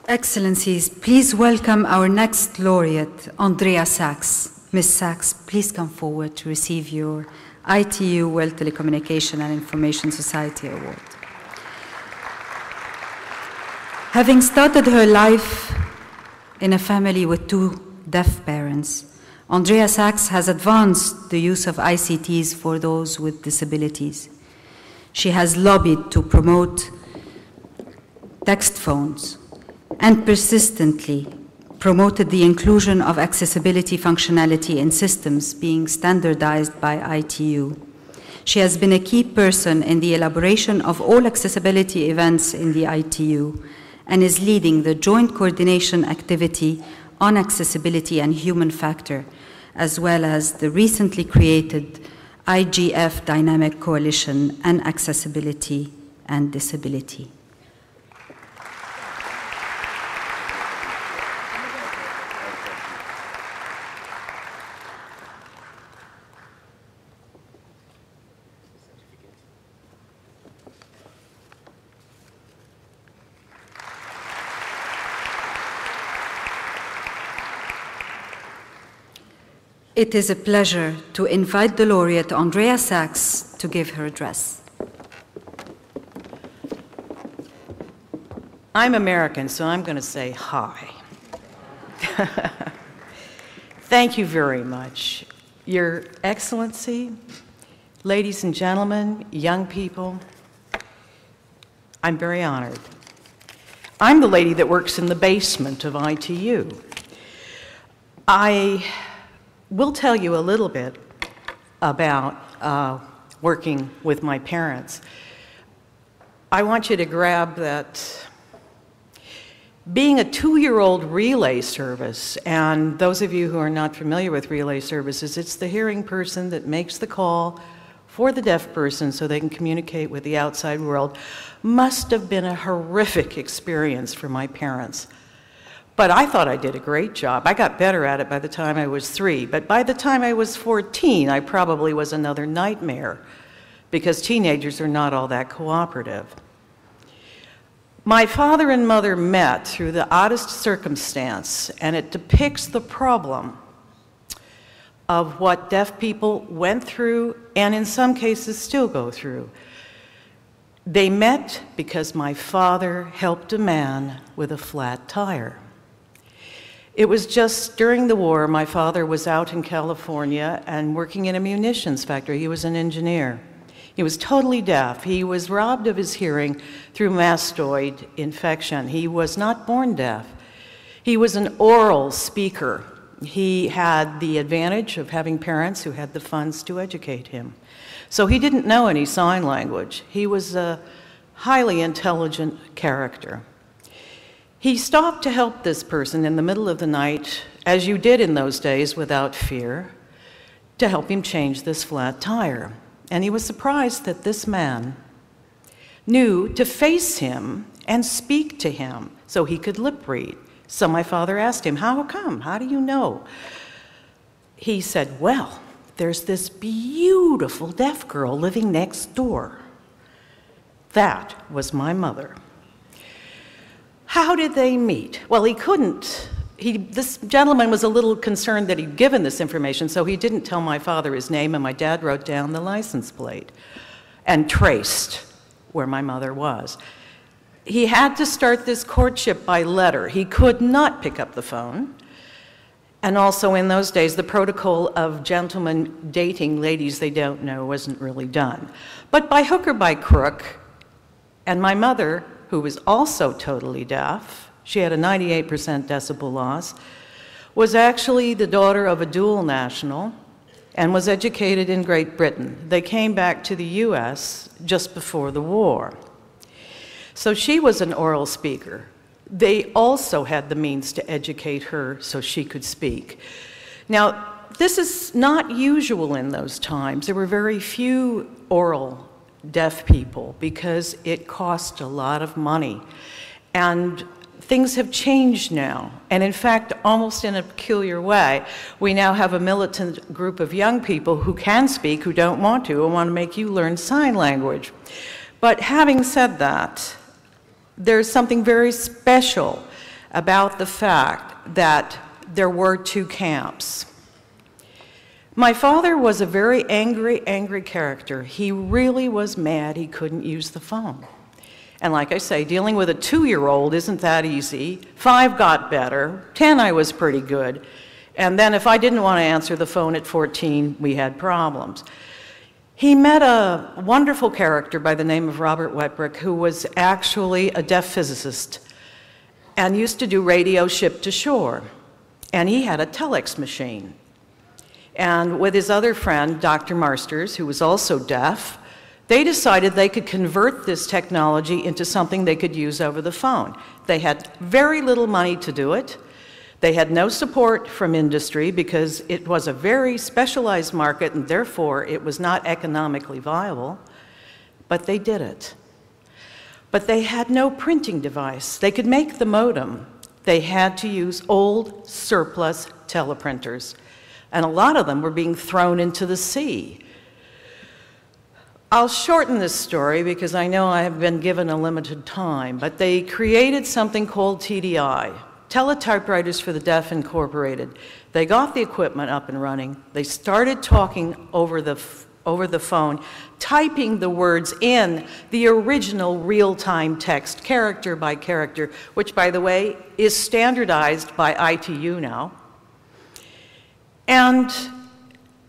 Excellencies, please welcome our next laureate, Andrea Sachs. Ms. Sachs, please come forward to receive your ITU World Telecommunication and Information Society Award. Having started her life in a family with two deaf parents, Andrea Sachs has advanced the use of ICTs for those with disabilities. She has lobbied to promote text phones and persistently promoted the inclusion of accessibility functionality in systems being standardized by ITU. She has been a key person in the elaboration of all accessibility events in the ITU and is leading the joint coordination activity on accessibility and human factor, as well as the recently created IGF Dynamic Coalition on Accessibility and Disability. It is a pleasure to invite the laureate, Andrea Sachs, to give her address. I'm American, so I'm going to say hi. Thank you very much. Your Excellency, ladies and gentlemen, young people, I'm very honored. I'm the lady that works in the basement of ITU. I will tell you a little bit about working with my parents. I want you to grab that being a 2-year-old relay service, and those of you who are not familiar with relay services, it's the hearing person that makes the call for the deaf person so they can communicate with the outside world, must have been a horrific experience for my parents. But I thought I did a great job. I got better at it by the time I was 3. But by the time I was 14, I probably was another nightmare because teenagers are not all that cooperative. My father and mother met through the oddest circumstance, and it depicts the problem of what deaf people went through and in some cases still go through. They met because my father helped a man with a flat tire. It was just during the war, my father was out in California and working in a munitions factory. He was an engineer. He was totally deaf. He was robbed of his hearing through mastoid infection. He was not born deaf. He was an oral speaker. He had the advantage of having parents who had the funds to educate him. So he didn't know any sign language. He was a highly intelligent character. He stopped to help this person in the middle of the night, as you did in those days without fear, to help him change this flat tire. And he was surprised that this man knew to face him and speak to him so he could lip read. So my father asked him, "How come? How do you know?" He said, "Well, there's this beautiful deaf girl living next door." That was my mother. How did they meet? Well, this gentleman was a little concerned that he'd given this information, so he didn't tell my father his name, and my dad wrote down the license plate and traced where my mother was. He had to start this courtship by letter. He could not pick up the phone. And also in those days, the protocol of gentlemen dating ladies they don't know wasn't really done. But by hook or by crook, and my mother, who was also totally deaf, she had a 98% decibel loss, was actually the daughter of a dual national and was educated in Great Britain. They came back to the US just before the war. So she was an oral speaker. They also had the means to educate her so she could speak. Now, this is not usual in those times. There were very few oral deaf people because it cost a lot of money. And things have changed now. And in fact, almost in a peculiar way, we now have a militant group of young people who can speak, who don't want to, and want to make you learn sign language. But having said that, there's something very special about the fact that there were two camps. My father was a very angry character. He really was mad he couldn't use the phone. And like I say, dealing with a 2-year-old isn't that easy. 5 got better, 10 I was pretty good. And then if I didn't want to answer the phone at 14, we had problems. He met a wonderful character by the name of Robert Wetbrick, who was actually a deaf physicist and used to do radio ship to shore. And he had a telex machine. And with his other friend, Dr. Marsters, who was also deaf, they decided they could convert this technology into something they could use over the phone. They had very little money to do it. They had no support from industry because it was a very specialized market and therefore it was not economically viable, but they did it. But they had no printing device. They could make the modem. They had to use old surplus teleprinters, and a lot of them were being thrown into the sea. I'll shorten this story because I know I have been given a limited time, but they created something called TDI, Teletypewriters for the Deaf Incorporated. They got the equipment up and running. They started talking over the phone, typing the words in the original real-time text, character by character, which, by the way, is standardized by ITU now. And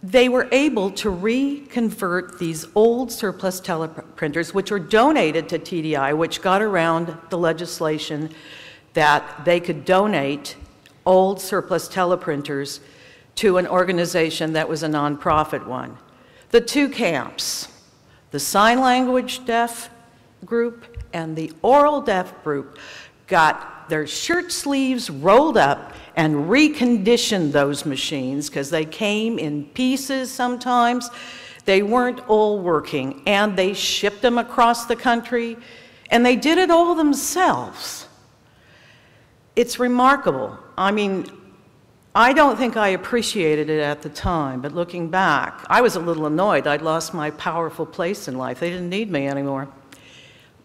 they were able to reconvert these old surplus teleprinters, which were donated to TDI, which got around the legislation that they could donate old surplus teleprinters to an organization that was a nonprofit one. The two camps, the sign language deaf group and the oral deaf group, got their shirt sleeves rolled up and reconditioned those machines because they came in pieces sometimes. They weren't all working, and they shipped them across the country, and they did it all themselves. It's remarkable. I mean, I don't think I appreciated it at the time, but looking back, I was a little annoyed. I'd lost my powerful place in life. They didn't need me anymore.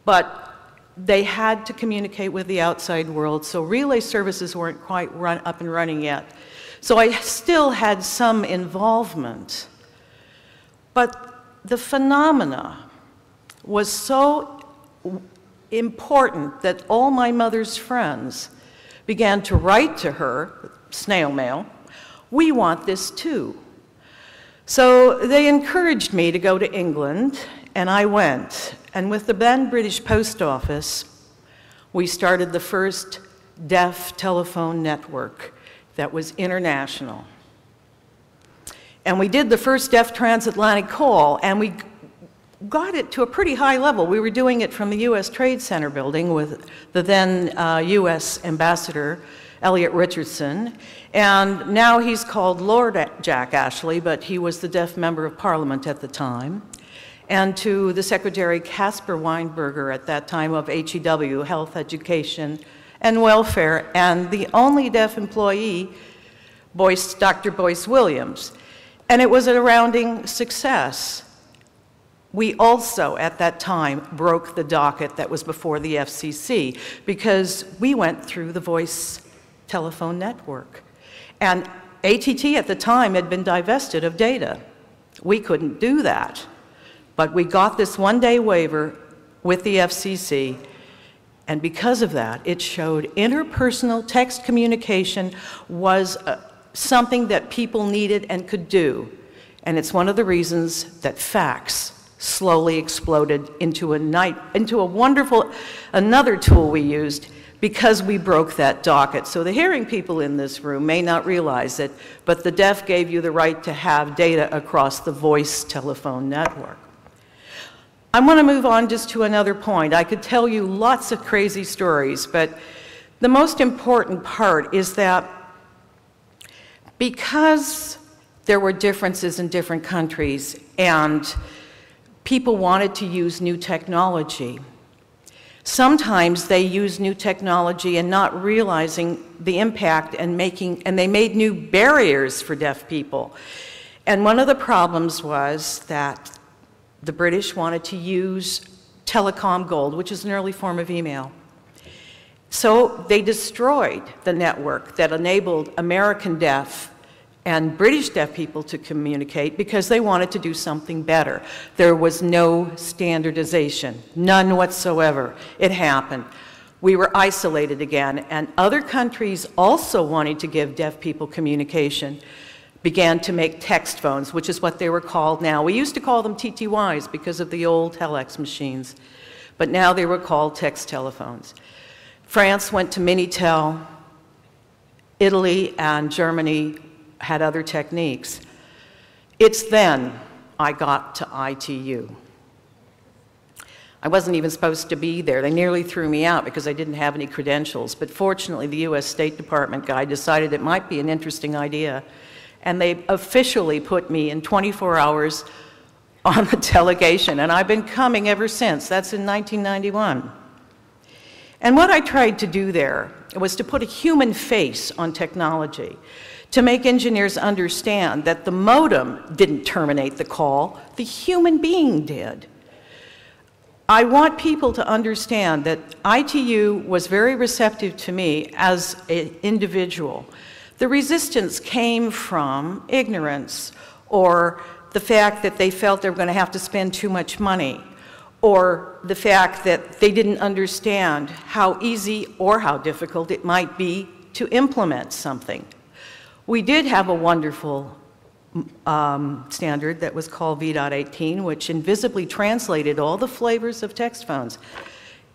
But they had to communicate with the outside world, so relay services weren't quite up and running yet. So I still had some involvement. But the phenomena was so important that all my mother's friends began to write to her, snail mail, "We want this too." So they encouraged me to go to England, and I went. And with the then British Post Office, we started the first deaf telephone network that was international. And we did the first deaf transatlantic call, and we got it to a pretty high level. We were doing it from the U.S. Trade Center building with the then U.S. Ambassador, Elliot Richardson, and now he's called Lord Jack Ashley, but he was the deaf member of Parliament at the time, and to the Secretary Caspar Weinberger at that time of HEW, Health, Education, and Welfare, and the only deaf employee, Dr. Boyce Williams. And it was a resounding success. We also, at that time, broke the docket that was before the FCC because we went through the voice telephone network. And ATT at the time had been divested of data. We couldn't do that. But we got this one-day waiver with the FCC, and because of that, it showed interpersonal text communication was something that people needed and could do. And it's one of the reasons that fax slowly exploded into a wonderful, another tool we used because we broke that docket. So the hearing people in this room may not realize it, but the deaf gave you the right to have data across the voice telephone network. I want to move on just to another point. I could tell you lots of crazy stories, but the most important part is that because there were differences in different countries and people wanted to use new technology, sometimes they use new technology and not realizing the impact and they made new barriers for deaf people. And one of the problems was that the British wanted to use telecom gold, which is an early form of email. So So they destroyed the network that enabled American deaf and British deaf people to communicate because they wanted to do something better. There was no standardization, none whatsoever. It happened. We were isolated again, and other countries also wanting to give deaf people communication began to make text phones, which is what they were called now. We used to call them TTYs because of the old telex machines, but now they were called text telephones. France went to Minitel. Italy and Germany had other techniques. It's then I got to ITU. I wasn't even supposed to be there. They nearly threw me out because I didn't have any credentials, but fortunately the US State Department guy decided it might be an interesting idea, and they officially put me in 24 hours on the delegation, and I've been coming ever since. That's in 1991. And what I tried to do there was to put a human face on technology, to make engineers understand that the modem didn't terminate the call, the human being did. I want people to understand that ITU was very receptive to me as an individual. The resistance came from ignorance, or the fact that they felt they were going to have to spend too much money, or the fact that they didn't understand how easy or how difficult it might be to implement something. We did have a wonderful standard that was called V.18, which invisibly translated all the flavors of text phones.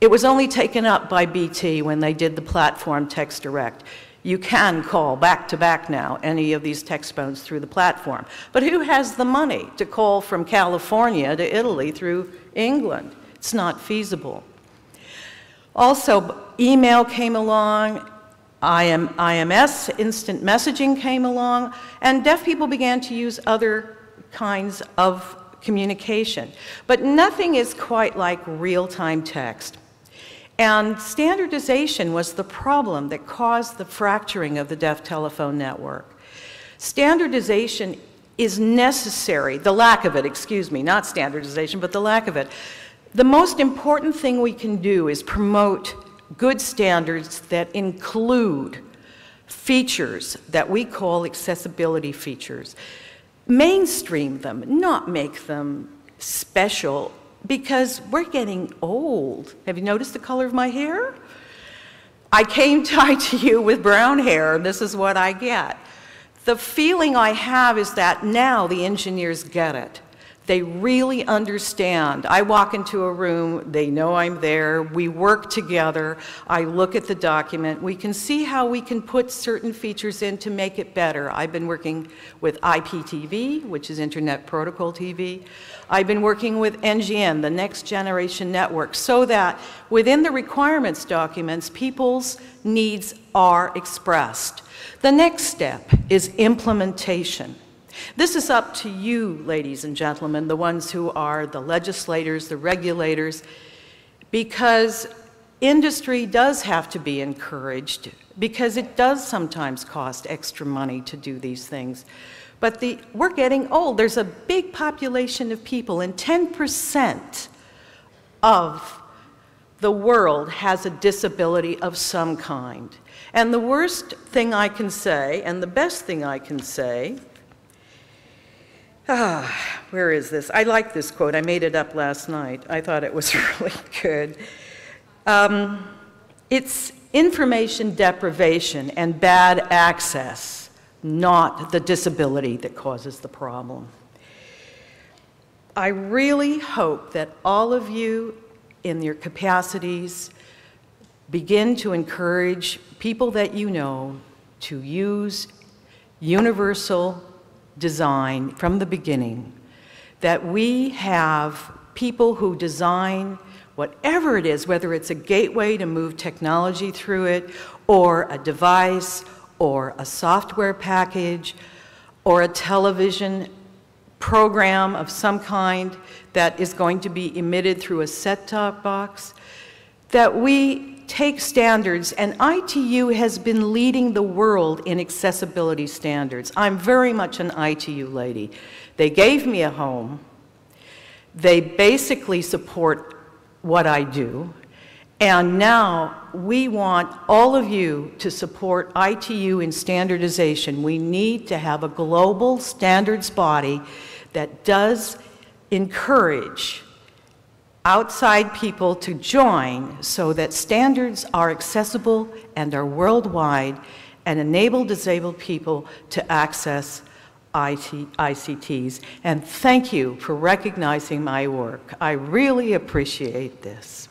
It was only taken up by BT when they did the platform Text Direct. You can call back-to-back now any of these text phones through the platform. But who has the money to call from California to Italy through England? It's not feasible. Also, email came along, IMS, instant messaging came along, and deaf people began to use other kinds of communication. But nothing is quite like real-time text. And standardization was the problem that caused the fracturing of the deaf telephone network. Standardization is necessary, the lack of it, excuse me, not standardization, but the lack of it. The most important thing we can do is promote good standards that include features that we call accessibility features. Mainstream them, not make them special, because we're getting old. Have you noticed the color of my hair? I came to ITU with brown hair, and this is what I get. The feeling I have is that now the engineers get it. They really understand. I walk into a room, they know I'm there, we work together, I look at the document, we can see how we can put certain features in to make it better. I've been working with IPTV, which is Internet Protocol TV. I've been working with NGN, the Next Generation Network, so that within the requirements documents, people's needs are expressed. The next step is implementation. This is up to you, ladies and gentlemen, the ones who are the legislators, the regulators, because industry does have to be encouraged, because it does sometimes cost extra money to do these things. But we're getting old. There's a big population of people, and 10% of the world has a disability of some kind. And the worst thing I can say, and the best thing I can say, where is this? I like this quote. I made it up last night. I thought it was really good. It's information deprivation and bad access, not the disability, that causes the problem. I really hope that all of you in your capacities begin to encourage people that you know to use universal design from the beginning, that we have people who design whatever it is, whether it's a gateway to move technology through it, or a device, or a software package, or a television program of some kind that is going to be emitted through a set-top box, that we take standards, and ITU has been leading the world in accessibility standards. I'm very much an ITU lady. They gave me a home. They basically support what I do, And now we want all of you to support ITU in standardization. We need to have a global standards body that does encourage outside people to join so that standards are accessible and are worldwide and enable disabled people to access ICTs. And thank you for recognizing my work. I really appreciate this.